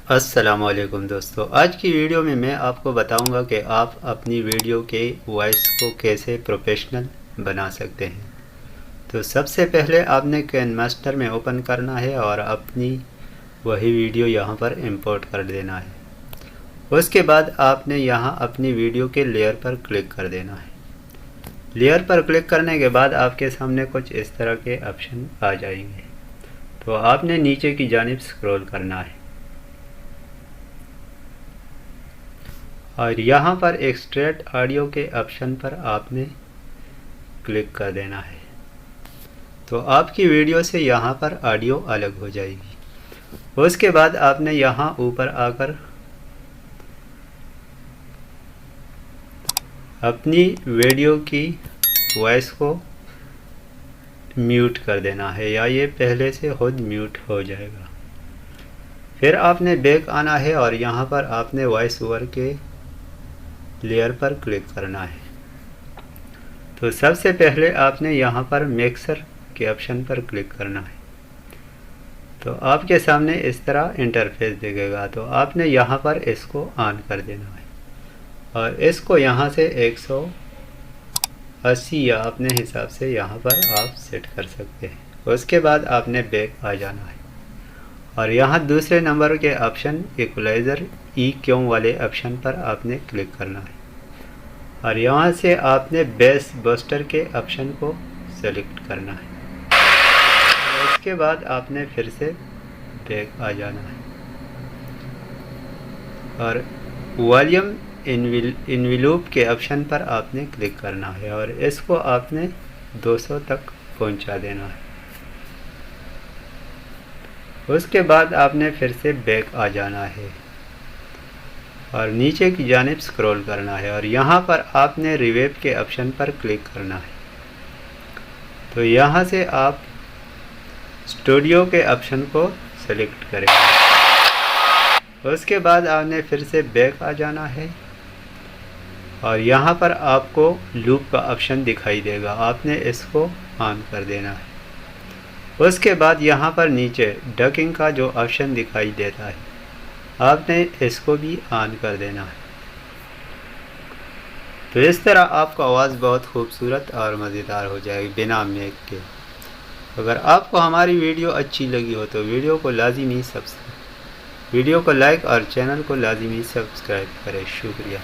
अस्सलामुअलैकुम दोस्तों, आज की वीडियो में मैं आपको बताऊंगा कि आप अपनी वीडियो के वॉइस को कैसे प्रोफेशनल बना सकते हैं। तो सबसे पहले आपने कैनमास्टर में ओपन करना है और अपनी वही वीडियो यहां पर इंपोर्ट कर देना है। उसके बाद आपने यहां अपनी वीडियो के लेयर पर क्लिक कर देना है। लेयर पर क्लिक करने के बाद आपके सामने कुछ इस तरह के ऑप्शन आ जाएंगे। तो आपने नीचे की जानिब स्क्रॉल करना है और यहाँ पर एक्सट्रैक्ट ऑडियो के ऑप्शन पर आपने क्लिक कर देना है। तो आपकी वीडियो से यहाँ पर ऑडियो अलग हो जाएगी। उसके बाद आपने यहाँ ऊपर आकर अपनी वीडियो की वॉइस को म्यूट कर देना है या ये पहले से खुद म्यूट हो जाएगा। फिर आपने बैक आना है और यहाँ पर आपने वॉइस ओवर के लेयर पर क्लिक करना है। तो सबसे पहले आपने यहाँ पर मिक्सर के ऑप्शन पर क्लिक करना है। तो आपके सामने इस तरह इंटरफेस दिखेगा। तो आपने यहाँ पर इसको ऑन कर देना है और इसको यहाँ से 180 या अपने हिसाब से यहाँ पर आप सेट कर सकते हैं। उसके बाद आपने बैक आ जाना है और यहाँ दूसरे नंबर के ऑप्शन इक्वलाइज़र EQ वाले ऑप्शन पर आपने क्लिक करना है और यहाँ से आपने बेस बूस्टर के ऑप्शन को सेलेक्ट करना है। उसके बाद आपने फिर से बैक आ जाना है और वॉल्यूम इन्वेलप के ऑप्शन पर आपने क्लिक करना है और इसको आपने 200 तक पहुंचा देना है। उसके बाद आपने फिर से बैक आ जाना है और नीचे की जानिब स्क्रॉल करना है और यहाँ पर आपने रिवेब के ऑप्शन पर क्लिक करना है। तो यहाँ से आप स्टूडियो के ऑप्शन को सेलेक्ट करेंगे। उसके बाद आपने फिर से बैक आ जाना है और यहाँ पर आपको लूप का ऑप्शन दिखाई देगा, आपने इसको ऑन कर देना है। उसके बाद यहाँ पर नीचे डकिंग का जो ऑप्शन दिखाई देता है आपने इसको भी ऑन कर देना है। तो इस तरह आपका आवाज़ बहुत खूबसूरत और मज़ेदार हो जाएगी बिना मेक के। अगर आपको हमारी वीडियो अच्छी लगी हो तो वीडियो को लाजिमी लाइक और चैनल को लाजिमी सब्सक्राइब करें। शुक्रिया।